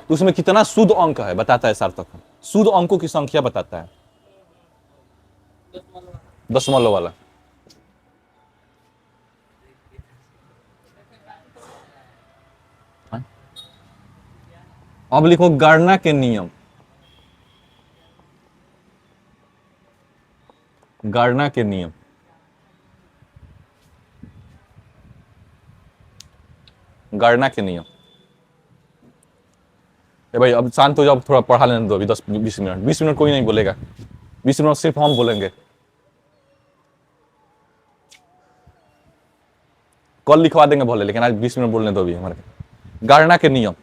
तो उसमें कितना शुद्ध अंक है बताता है सार्थक अंक। शुद्ध अंकों की संख्या बताता है, दशमलव वाला। अब लिखो गणना के नियम। गणना के नियम, गणना के नियम। ए भाई अब शांत हो जाओ, थोड़ा पढ़ा लेने दो अभी 10-20 मिनट। 20 मिनट कोई नहीं बोलेगा, 20 मिनट सिर्फ हम बोलेंगे। कल लिखवा देंगे भले, लेकिन आज 20 मिनट बोलने दो अभी हमारे। गणना के नियम,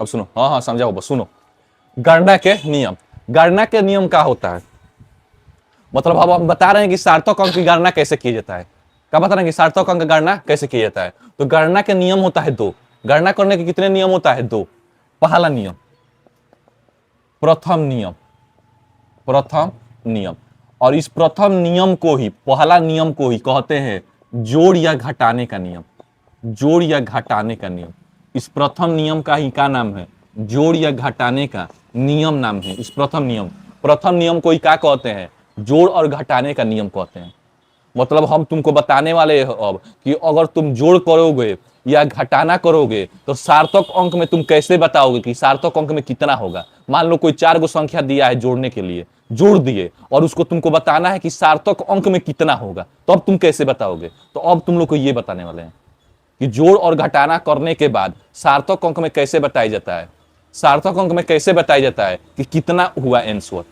अब सुनो। हाँ हाँ समझाओ, बस सुनो। गणना के नियम, गणना के नियम क्या होता है? मतलब अब हम बता रहे हैं कि सार्थक अंक की गणना कैसे किया जाता है। क्या बता रहे हैं कि सार्थक अंक की गणना कैसे किया जाता है? तो गणना के नियम होता है दो। गणना करने के कितने नियम होता है? दो। पहला नियम, प्रथम नियम, प्रथम नियम। और इस प्रथम नियम को ही, पहला नियम को ही कहते हैं जोड़ या घटाने का नियम। जोड़ या घटाने का नियम, इस प्रथम नियम का ही क्या नाम है? जोड़ या घटाने का नियम नाम है इस प्रथम नियम। प्रथम नियम को ही क्या कहते हैं? जोड़ और घटाने का नियम कहते हैं। मतलब हम तुमको बताने वाले हैं अब कि अगर तुम जोड़ करोगे या घटाना करोगे तो सार्थक अंक में तुम कैसे बताओगे कि सार्थक अंक में कितना होगा। मान लो कोई 4 गो संख्या दिया है जोड़ने के लिए, जोड़ दिए, और उसको तुमको बताना है कि सार्थक अंक में कितना होगा, तो अब तुम कैसे बताओगे? तो अब तुम लोग को ये बताने वाले हैं कि जोड़ और घटाना करने के बाद सार्थक अंक में कैसे बताया जाता है। सार्थक अंक में कैसे बताया जाता है कि कितना हुआ आंसर।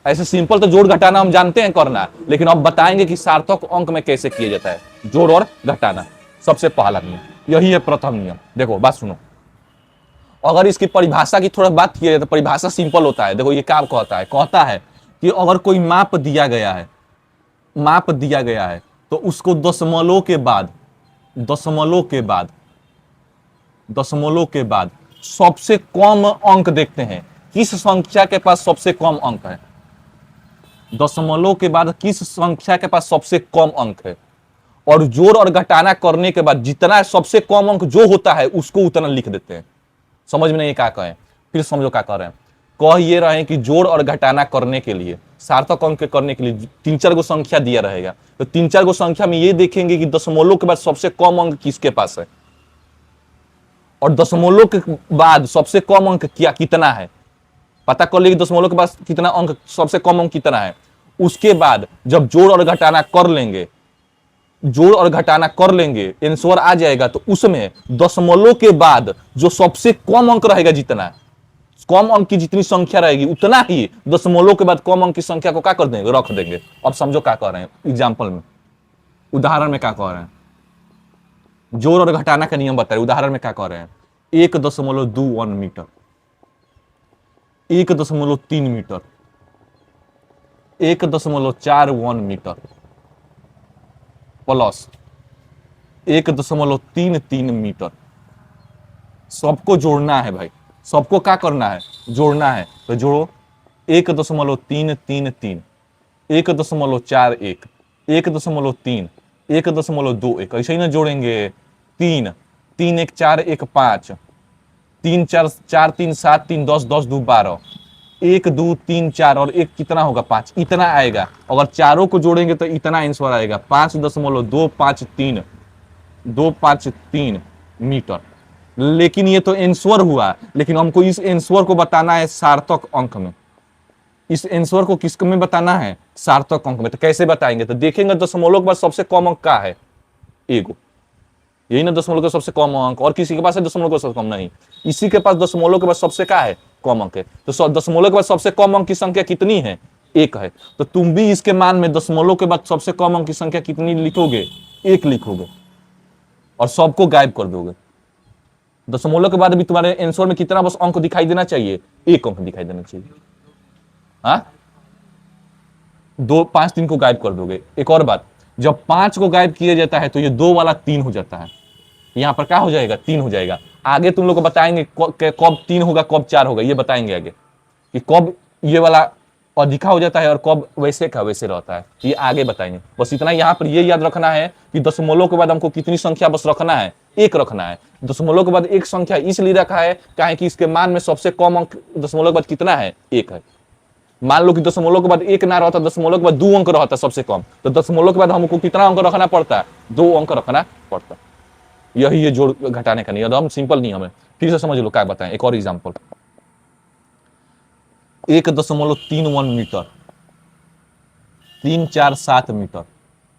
ऐसे सिंपल तो जोड़ घटाना हम जानते हैं करना, लेकिन अब बताएंगे कि सार्थक अंक में कैसे किया जाता है जोड़ और घटाना। सबसे पहला नियम यही है, प्रथम नियम। देखो बात सुनो, अगर इसकी परिभाषा की थोड़ा बात की जाए तो परिभाषा सिंपल होता है। देखो ये क्या कहता है? कहता है कि अगर कोई माप दिया गया है, माप दिया गया है, तो उसको दशमलव के बाद, दशमलव के बाद, दशमलव के बाद सबसे कम अंक देखते हैं। किस संख्या के पास सबसे कम अंक है? दशमलव के बाद किस संख्या के पास सबसे कम अंक है, और जोड़ और घटाना करने के बाद जितना सबसे कम अंक जो होता है उसको उतना लिख देते हैं। समझ में नहीं क्या कहें? फिर समझो क्या कर रहे हैं। कह ये रहे हैं कि जोड़ और घटाना करने के लिए, सार्थक अंक करने के लिए 3-4 गो संख्या दिया रहेगा, तो 3-4 गो संख्या में ये देखेंगे कि दशमलव के बाद सबसे कम अंक किसके पास है, और दशमलव के बाद सबसे कम अंक क्या कितना है पता कर लेंगे। दशमलव के पास कितना अंक, सबसे कम अंक कितना है। उसके बाद जब जोड़ और घटाना कर लेंगे, जोड़ और घटाना कर लेंगे, आंसर आ जाएगा, तो उसमें दशमलव के बाद जो सबसे कम अंक रहेगा, जितना कम अंक की जितनी संख्या रहेगी उतना ही दशमलव के बाद कम अंक की संख्या को क्या कर देंगे? रख देंगे। अब समझो क्या कह रहे हैं एग्जाम्पल में, उदाहरण में क्या कह रहे हैं। जोड़ और घटाना का नियम बता रहे, उदाहरण में क्या कह रहे हैं। 1.21 metre, 1.3 metre, 1.41 metre plus 1.33 metre. सबको जोड़ना है भाई, सबको क्या करना है? जोड़ना है। तो जोड़ो, 1.333, 1.41, 1.3, 1.21, ऐसे ही ना जोड़ेंगे। 3, 3 1 4 1 5, 3 4 4 3 7 3 10 10 2 12, 1 2 3 4 और 1 कितना होगा? 5, इतना आएगा। अगर चारों को जोड़ेंगे तो इतना आंसर आएगा, 5.253, 253 मीटर। लेकिन ये तो आंसर हुआ, लेकिन हमको इस आंसर को बताना है सार्थक अंक में। इस आंसर को किस में बताना है? सार्थक अंक में। तो कैसे बताएंगे? तो देखेंगे दशमलव के बाद सबसे कम अंक क्या है? एगो, यही ना दशमलव का सबसे कम अंक। और किसी के पास है दशमलव का सबसे कम? नहीं, इसी के पास दशमलव के बाद सबसे क्या है? कम अंक है। तो दशमलव के बाद सबसे कम अंक की संख्या कितनी है? 1 है। तो तुम भी इसके मान में दशमलव के बाद सबसे कम अंक की संख्या कितनी लिखोगे? 1 लिखोगे, और सबको गायब कर दोगे। दशमलव के बाद भी तुम्हारे आंसर में कितना बस अंक दिखाई देना चाहिए? 1 अंक दिखाई देना चाहिए। हाँ, 2 5 3 को गायब कर दोगे। एक और बात, जब 5 को गायब किया जाता है तो ये 2 वाला 3 हो जाता है। यहां पर क्या हो जाएगा? 3 हो जाएगा। आगे तुम लोग को बताएंगे कब 3 होगा, कब 4 होगा, ये बताएंगे आगे कि कब ये वाला अधिका हो जाता है और कब वैसे का वैसे रहता है, ये आगे बताएंगे। बस इतना यहाँ पर ये याद रखना है कि दशमलव के बाद हमको कितनी संख्या बस रखना है, एक रखना है। दशमलव के बाद एक संख्या इसलिए रखा है काहे कि इसके मान में सबसे कम अंक दशमलव के बाद कितना है, एक है। मान लो कि दशमलव के बाद एक ना रहता, दशमलव के बाद 2 अंक रहता सबसे कम, तो दशमलव के बाद हमको कितना अंक रखना पड़ता है, 2 अंक रखना पड़ता। यही ये जोड़ घटाने का नियम, एकदम सिंपल नियम है। फिर से समझ लो क्या बताएं, एक और एग्जाम्पल। 1.31 मीटर, 347 मीटर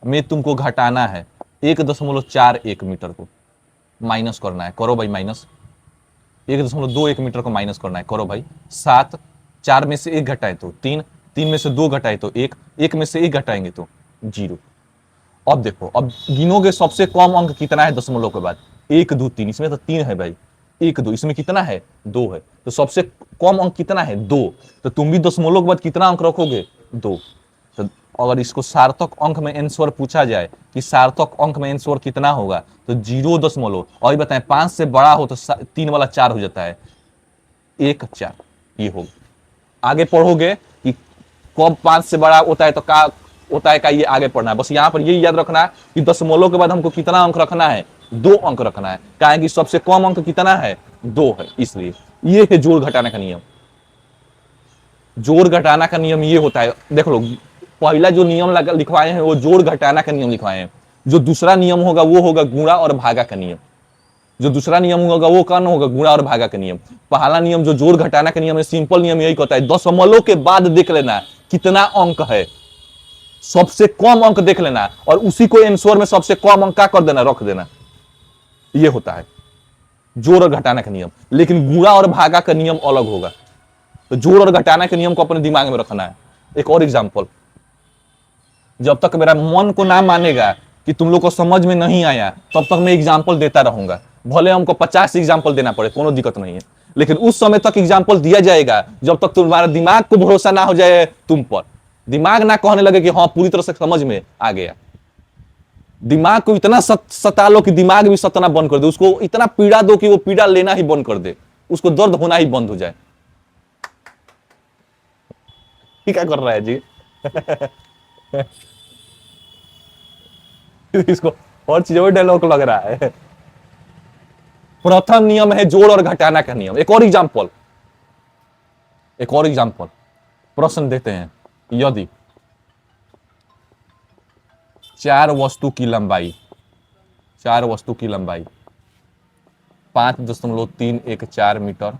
में तुमको घटाना है 1.41 मीटर को, माइनस करना है, करो भाई माइनस। 1.21 मीटर को माइनस करना है, करो भाई। 7, 4 में से 1 घटाए तो 3, 3 में से 2 घटाए तो 1, 1 में से 1 घटाएंगे तो 0। अब देखो, अब गिनोगे सबसे कम अंक कितना है दशमलव के बाद, 1, 2, 3, इसमें तो 3 है भाई, 1, 2, इसमें कितना है, 2 है, तो सबसे कम अंक कितना है, 2। तो तुम भी दशमलव के बाद कितना अंक रखोगे, 2। तो अगर इसको सार्थक अंक में आंसर पूछा जाए कि सार्थक अंक में आंसर कितना होगा, तो 0 और बताएं 5 से बड़ा हो तो 3 वाला 4 हो जाता है, 1, 4 ये होगा। आगे पढ़ोगे कि कब 5 से बड़ा होता है तो का होता है का, ये आगे पढ़ना है। बस यहाँ पर ये याद रखना है कि दशमलव के बाद हमको कितना अंक रखना है, 2 अंक रखना है, कहें कि सबसे कम अंक कितना है, 2 है, इसलिए ये है जोड़ घटाने का नियम। जोड़ घटाना का नियम ये होता है, देख लो पहला जो नियम लिखवाए हैं वो जोड़ घटाना का नियम लिखवाए हैं। जो दूसरा नियम होगा वो होगा गुणा और भागा का नियम। जो दूसरा नियम होगा वो कौन होगा, गुणा और भागा का नियम। पहला नियम जो जोड़ घटाना का नियम है, सिंपल नियम यही कहता है, दशमलव के बाद देख लेना कितना अंक है, सबसे कम अंक देख लेना और उसी को आंसर में सबसे कम अंक का कर देना, रख देना। ये होता है जोड़ और घटाना का नियम। लेकिन गुणा और भागा का नियम अलग होगा। तो जोड़ और घटाना के नियम को अपने दिमाग में रखना है। एक और एग्जांपल, जब तक मेरा मन को ना मानेगा कि तुम लोग को समझ में नहीं आया, तब तक मैं एग्जांपल देता रहूंगा। भले हमको 50 एग्जांपल देना पड़े, कोनो दिक्कत नहीं है, लेकिन उस समय तक एग्जांपल दिया जाएगा जब तक तुम्हारा दिमाग को भरोसा ना हो जाए तुम पर। दिमाग ना कहने लगे कि हाँ पूरी तरह से समझ में आ गया। दिमाग को इतना सता लो कि दिमाग भी सतना बंद कर दे, उसको इतना पीड़ा दो कि वो पीड़ा लेना ही बंद कर दे, उसको दर्द होना ही बंद हो जाए। क्या कर रहा है जी? इसको और चीजों में डायलॉग लग रहा है। प्रथम नियम है जोड़ और घटाना का नियम। एक और एग्जांपल, प्रश्न देते हैं, यदि 4 वस्तु की लंबाई 5.314 मीटर,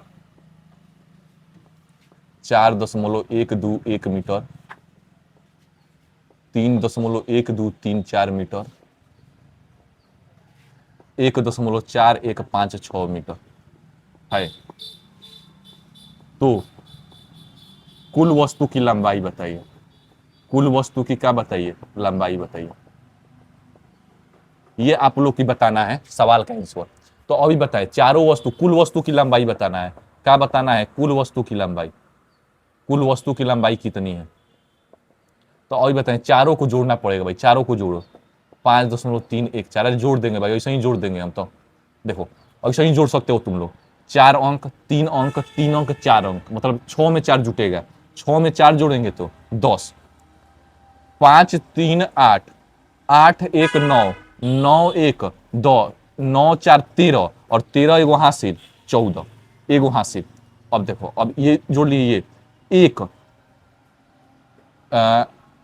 4.121 मीटर, 3.1234 मीटर, 1.4156 मीटर है, तो कुल वस्तु की लंबाई बताइए। कुल वस्तु की क्या बताइए, लंबाई बताइए। ये आप लोग की बताना है सवाल का आंसर। तो अभी बताए चारों वस्तु, कुल वस्तु की लंबाई बताना है। क्या बताना है, कुल वस्तु की लंबाई। कुल वस्तु की लंबाई कितनी है, तो अभी बताएं। चारों को जोड़ना पड़ेगा भाई, चारों को जोड़ो। 5.314 जोड़ देंगे भाई, ऐसे ही जोड़ देंगे हम तो। देखो ऐसे ही जोड़ सकते हो तुम लोग। 4 अंक, 3 अंक, 3 अंक, 4 अंक, मतलब 6 में 4 जुटेगा। 6 में 4 जोड़ेंगे तो 10। 5, 3, 8, 8, 1, 9, 9, 1, 2, 9, 4, 13 और 13 एगो हासिल 14, एगो हासिल। अब देखो, अब ये जोड़ लीजिए, 1,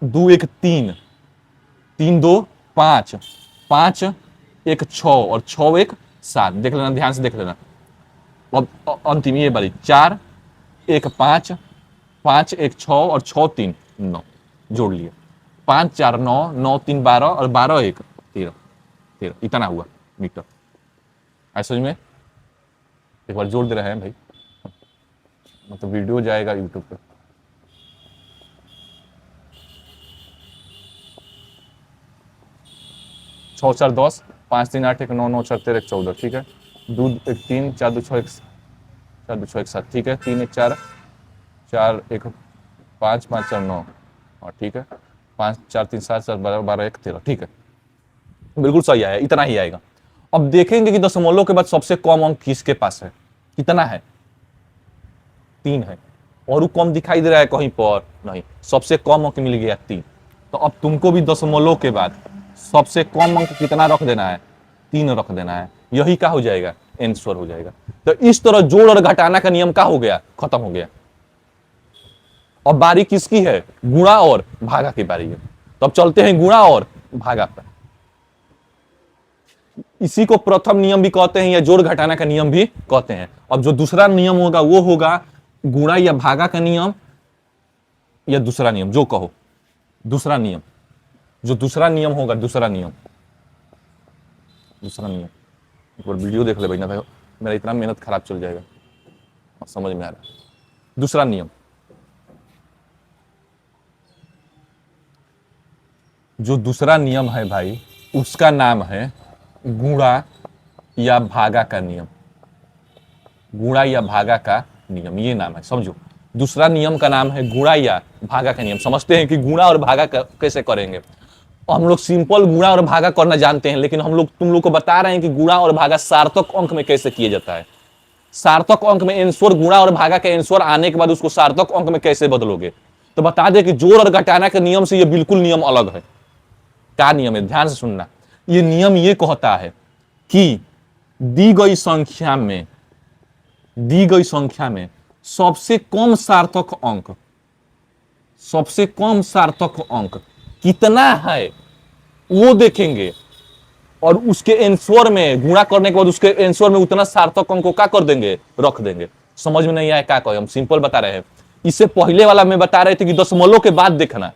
2, 1, 3, 3, 2, 5, 5, 1, 6 और 6, 1, 7। देख लेना, ध्यान से देख लेना। अब अंतिम ये वाली 4, 1, 5, 5, 1, 6 और 6, 3, 9 जोड़ लिए। 5, 4, 9, 9, 3, 12 और 12, 1, 13, 13 इतना हुआ मीटर। ऐसा में एक बार जोड़ दे रहे हैं भाई, मतलब वीडियो जाएगा यूट्यूब पे। छः 4 10, 5 3 8 1 9 9 4 13 14, ठीक है। 2 1 3 4 2 6 1 4 2 6 1 7, ठीक है। 3 1 4 4 1 5 5 4 9, हाँ ठीक है। 5 4 3 7 7 12 12 1 13, ठीक है, बिल्कुल सही आया, इतना ही आएगा। अब देखेंगे कि दशमलव के बाद सबसे कम अंक किसके पास है, कितना है, 3 है। और कम दिखाई दे रहा है कहीं पर नहीं, सबसे कम अंक मिल गया 3। तो अब तुमको भी दशमलव के बाद सबसे कम अंक कितना रख देना है, 3 रख देना है। यही क्या हो जाएगा, आंसर हो जाएगा। तो इस तरह जोड़ और घटाना का नियम क्या हो गया, खत्म हो गया। अब बारी किसकी है, गुणा और भागा की बारी है। तो अब चलते हैं गुणा और भागा पर। इसी को प्रथम नियम भी कहते हैं या जोड़ घटाना का नियम भी कहते हैं। अब जो दूसरा नियम होगा वो होगा गुणा या भागा का नियम, या दूसरा नियम जो कहो, दूसरा नियम, जो दूसरा नियम होगा, दूसरा नियम, दूसरा नियम। एक बार वीडियो देख ले भाई, ना भाई मेरा इतना मेहनत खराब चल जाएगा, समझ में आ रहा है। दूसरा नियम, जो दूसरा नियम है भाई उसका नाम है गुणा या भागा का नियम। गुणा या भागा का नियम, ये नाम है, समझो। दूसरा नियम का नाम है गुणा या भागा का नियम। समझते हैं कि गुणा और भागा कैसे करेंगे। हम लोग सिंपल गुणा और भागा करना जानते हैं, लेकिन हम लोग तुम लोग को बता रहे हैं कि गुणा और भागा सार्थक अंक में कैसे किया जाता है। सार्थक अंक में आंसर, गुणा और भागा के आंसर आने के बाद उसको सार्थक अंक में कैसे बदलोगे। तो बता दे कि जोड़ और घटाना के नियम से ये बिल्कुल नियम अलग है। क्या नियम है, ध्यान से सुनना। ये नियम ये कहता है कि दी गई संख्या में, दी गई संख्या में सबसे कम सार्थक अंक, सबसे कम सार्थक अंक कितना है वो देखेंगे, और उसके आंसर में गुणा करने के बाद उसके आंसर में उतना सार्थक अंक को क्या कर देंगे, रख देंगे। समझ में नहीं आया क्या कहे, हम सिंपल बता रहे हैं। इससे पहले वाला में बता रहे थे कि दशमलव के बाद देखना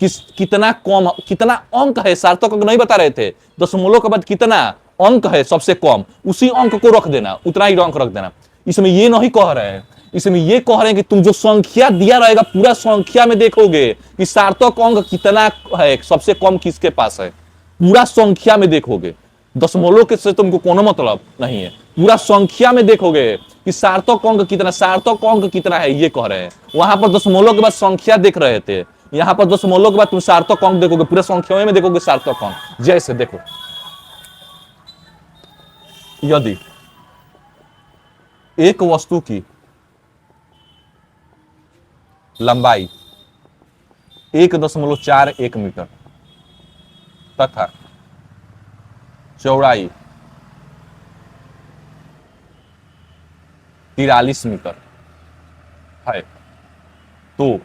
कितना कम, कितना अंक है, सार्थक अंक नहीं बता रहे थे। दशमलव के बाद कितना अंक है सबसे कम, उसी अंक को रख देना, उतना ही अंक रख देना। इसमें ये नहीं कह रहे हैं, इसमें ये कह रहे हैं कि तुम जो संख्या दिया रहेगा पूरा संख्या में देखोगे कि सार्थक अंक कितना है, सबसे कम किसके पास है, पूरा संख्या में देखोगे। दशमलव के से तुमको कोनो मतलब नहीं है, पूरा संख्या में देखोगे कि सार्थक अंक कितना, सार्थक अंक कितना है, ये कह रहे हैं। वहां पर दशमलव के बाद संख्या देख रहे थे, यहां पर दशमलव के बाद तुम सार्थक अंक देखोगे, पूरे संख्या में देखोगे सार्थक अंक। जैसे देखो, यदि एक वस्तु की लंबाई 1.41 मीटर तथा चौड़ाई 43 मीटर है, तो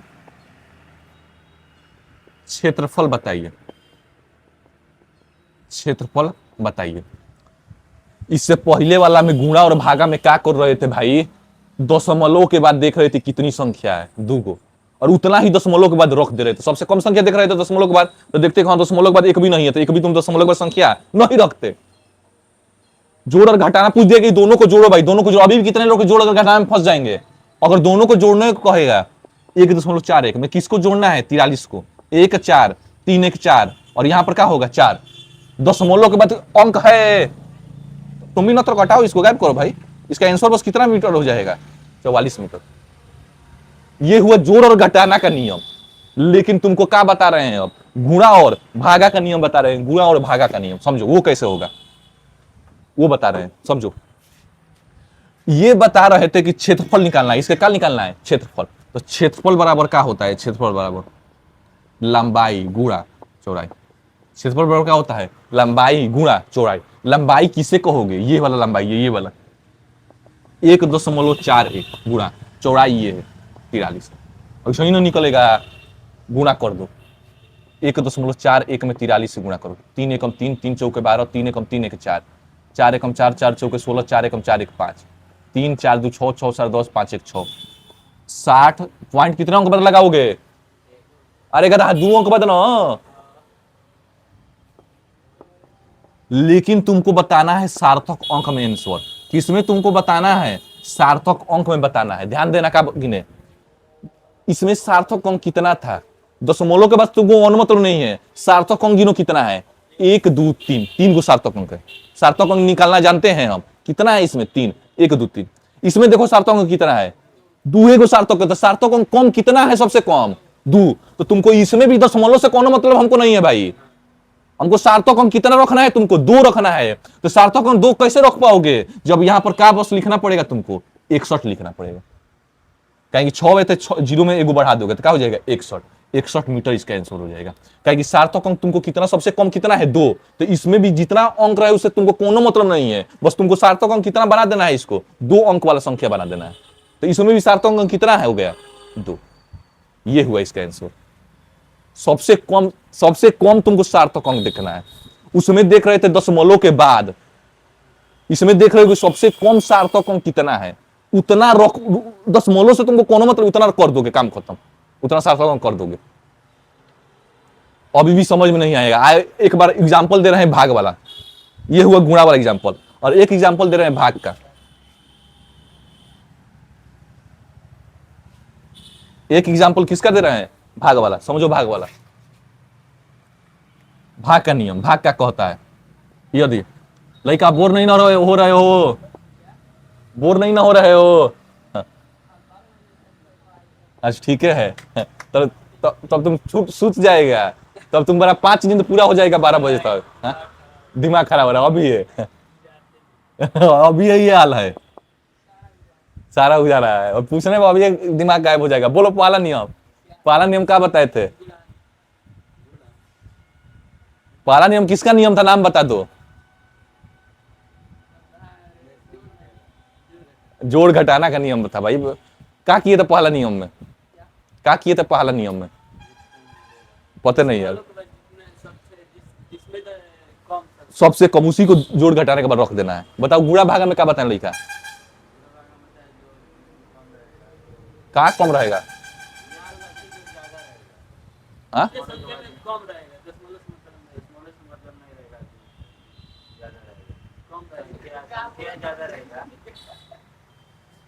क्षेत्रफल बताइए, क्षेत्रफल बताइए। इससे पहले वाला में गुणा और भागा में क्या कर रहे थे भाई, दशमलव के बाद देख रहे थे कितनी संख्या है, 2 और उतना ही दशमलव के बाद रख दे रहे थे। सबसे कम संख्या देख रहे थे दशमलव के बाद, तो देखते कहां दशमलव के बाद एक भी नहीं है, तो एक भी तुम दशमलव के बाद संख्या नहीं रखते। जोड़ और घटाना पूछ दिया कि दोनों को जोड़ो भाई, दोनों को जोड़ो। अभी भी कितने लोग जोड़ और घटाना में फंस जाएंगे। अगर दोनों को जोड़ने को कहेगा 1.41 में किसको जोड़ना है, 43 को, 1 4 3 1 4, और यहां पर क्या होगा 4, दशमलव के बाद अंक है, तुम भी न तो घटाओ, इसको गायब करो भाई। इसका आंसर बस कितना मीटर हो जाएगा, 44 मीटर। ये हुआ जोड़ और घटाना का नियम। लेकिन तुमको क्या बता रहे हैं, अब गुणा और भागा का नियम बता रहे हैं। गुणा और भागा का नियम समझो, वो कैसे होगा वो बता रहे हैं, समझो। ये बता रहे थे कि क्षेत्रफल निकालना है, इसका क्या निकालना है, क्षेत्रफल। तो क्षेत्रफल बराबर क्या होता है, क्षेत्रफल बराबर लंबाई गुणा चौड़ाई। क्षेत्रफल बराबर क्या होता है, लंबाई गुणा चौड़ाई। लंबाई किसे कहोगे, ये वाला लंबाई है, ये वाला 1.41 गुणा चौड़ाई ये है 43। और सही ना निकलेगा, गुणा कर दो, 1.41 में 43 से गुणा करो। 3 एकम 3, 3 चौके 12, 3 एकम 3 1 4, 4 एकम 4, 4 चौके 16, 4 एकम 4 1 5, 3 4 2 6, 6 4 10, 5 1 6, 60 पॉइंट कितने अंक बदल लगाओगे, अरे गधा 2 अंक बदलो। लेकिन तुमको बताना है सार्थक अंक में आंसर। किसमें तुमको बताना है, सार्थक अंक में बताना है। ध्यान देना का गिने, इसमें सार्थक अंक कितना था, दशमलव के बाद तुमको अनुमत नहीं है, सार्थक अंक गिनो कितना है, 1 2 3, 3 को सार्थक अंक है। सार्थक अंक निकालना जानते हैं हम, कितना है इसमें 3, 1 2 3। इसमें देखो सार्थक अंक कितना है, 2 को सार्थक अंक। सार्थक अंक कम कितना है, सबसे कम 2। तो तुमको इसमें भी दशमलव से कौन मतलब हमको नहीं है भाई, हमको सार्थक अंक कितना रखना है, तुमको 2 रखना है। तो सार्थक अंक 2 कैसे रख पाओगे, जब यहां पर क्या बस लिखना पड़ेगा, तुमको 61 लिखना पड़ेगा। कहेंगे 6 बजे थे, जीरो में एगो बढ़ा दोगे तो क्या हो जाएगा 61, 61 मीटर इसका आंसर हो जाएगा। कहेंगे सार्थक अंक तुमको कितना, सबसे कम कितना है 2, तो इसमें भी जितना अंक रहे उससे तुमको कोनो मतलब नहीं है, बस तुमको सार्थक अंक कितना बना देना है, इसको 2 अंक वाला संख्या बना देना है। तो इसमें भी सार्थक अंक कितना है, हो गया 2। ये हुआ इसका आंसर। सबसे कम तुमको सार्थक अंक देखना है। उसमें देख रहे थे दशमलव के बाद, इसमें देख रहे हो कि सबसे कम सार्थक अंक कितना है, उतना रख, दशमलव से तुमको कोनो मतलब, उतना कर दोगे, काम खत्म, उतना सार्थक अंक कर दोगे। अभी भी समझ में नहीं आएगा। एक बार एग्जांपल दे रहे हैं भाग वाला, ये हुआ गुणा वाला एग्जांपल, और एक एग्जांपल दे रहे हैं भाग का। एक एग्जांपल किसका दे रहे हैं, भाग वाला। समझो भाग वाला, भाग का नियम, भाग क्या कहता है। यदि लड़का बोर नहीं ना हो रहे हो, बोर नहीं ना हो रहे हो, अच्छा ठीक है, तब तब तुम सूत जाएगा, तब तुम बड़ा 5 नींद पूरा हो जाएगा 12 बजे तक। दिमाग खराब हो रहा है अभी है। अभी यही हाल है, सारा हो जा रहा है, और पूछने में अभी दिमाग गायब हो जाएगा। बोलो पहला नियम, पहला नियम क्या बताए थे, पहला नियम किसका नियम था, नाम बता दो। जोड़ घटाना का नियम था भाई। क्या किए थे पहला नियम में, क्या किए थे पहला नियम में, पता नहीं यार। सबसे कम उसी को जोड़ घटाने के बाद रख देना है। बताओ गुणा भागा में क्या बताने लिखा, कहाँ कम रहेगा, हाँ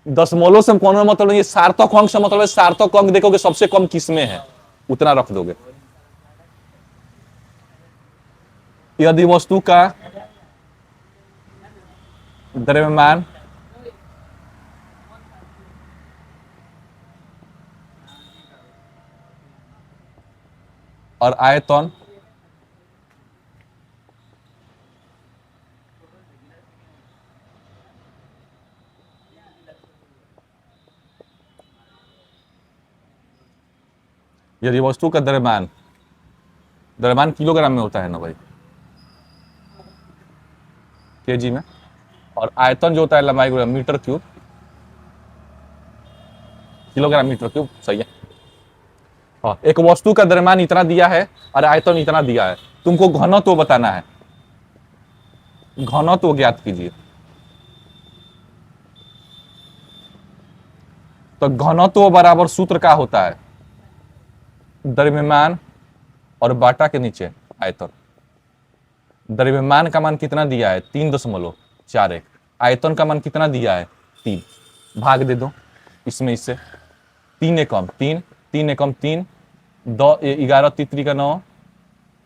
दशमलव से कोनो मतलब नहीं, सार्थक अंक से मतलब है, सार्थक अंक देखोगे सबसे कम किसमें है, उतना रख दोगे। यदि वस्तु का द्रव्यमान और आयतन यदि वस्तु का द्रव्यमान, द्रव्यमान किलोग्राम में होता है ना भाई, केजी में, और आयतन जो होता है लंबाई metre cube, kilogram metre cube, सही है। हाँ, एक वस्तु का द्रव्यमान इतना दिया है और आयतन इतना दिया है, तुमको घनत्व बताना है, घनत्व ज्ञात कीजिए। तो घनत्व बराबर सूत्र क्या होता है, द्रव्यमान और बाटा के नीचे आयतन। द्रव्यमान का मान कितना दिया है 3.41, आयतन का मान कितना दिया है 3, भाग दे दो इसमें इससे, 3 एकम 3, 3 एकम 3, 11 तीन का 9,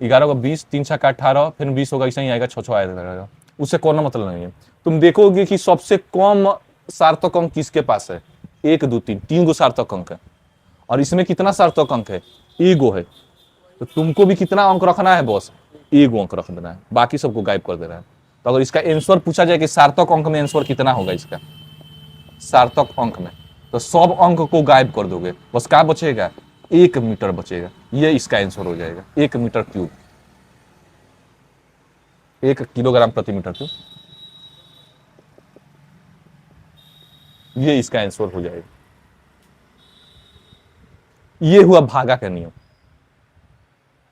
11 को 20, 3 छक्का 18, फिर 20 होगा, ऐसा ही आएगा, 6 आएगा, उससे कोनो मतलब नहीं है। तुम देखोगे कि सबसे कम सार्थक अंक किसके पास है, 1 2 3, 3 गो सार्थक अंक है, और इसमें कितना सार्थक अंक है, एगो है। तो तुमको भी कितना अंक रखना है, बस एगो अंक रख देना है, बाकी सबको गायब कर देना है। तो अगर इसका आंसर पूछा जाए कि सार्थक अंक में आंसर कितना होगा इसका, सार्थक अंक में, तो सब अंक को गायब कर दोगे, बस क्या बचेगा, 1 मीटर बचेगा। ये इसका आंसर हो जाएगा, 1 मीटर क्यूब, 1 किलोग्राम प्रति मीटर क्यूब, ये इसका आंसर हो जाएगा। ये हुआ भागा का नियम।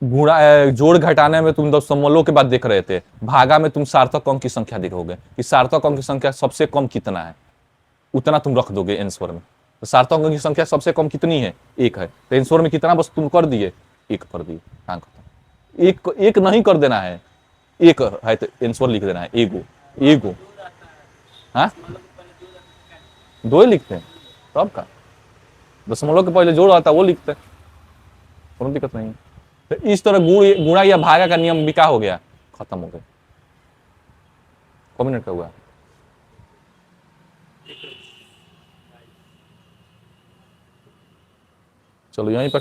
गुणा जोड़ घटाने में तुम दशमलव के बाद देख रहे थे, भागा में तुम सार्थक अंक की संख्या देखोगे कि सार्थक अंक की संख्या सबसे कम कितना है, उतना तुम रख दोगे आंसर में। तो सार्थक अंक की संख्या सबसे कम कितनी है, 1 है, तो आंसर में कितना बस तुम कर दिए, 1 कर दिए, हाँ एक एक नहीं कर देना है, 1 है तो आंसर लिख देना है, एगो एगो, हाँ 2 ही लिखते हैं, तब का दशमलव के पहले जोड़ आता है वो लिखते हैं, कोई दिक्कत नहीं है। तो इस तरह गुणा या भागा का नियम भी क्या हो गया, खत्म हो गया। मिनट का हुआ, चलो यहीं पर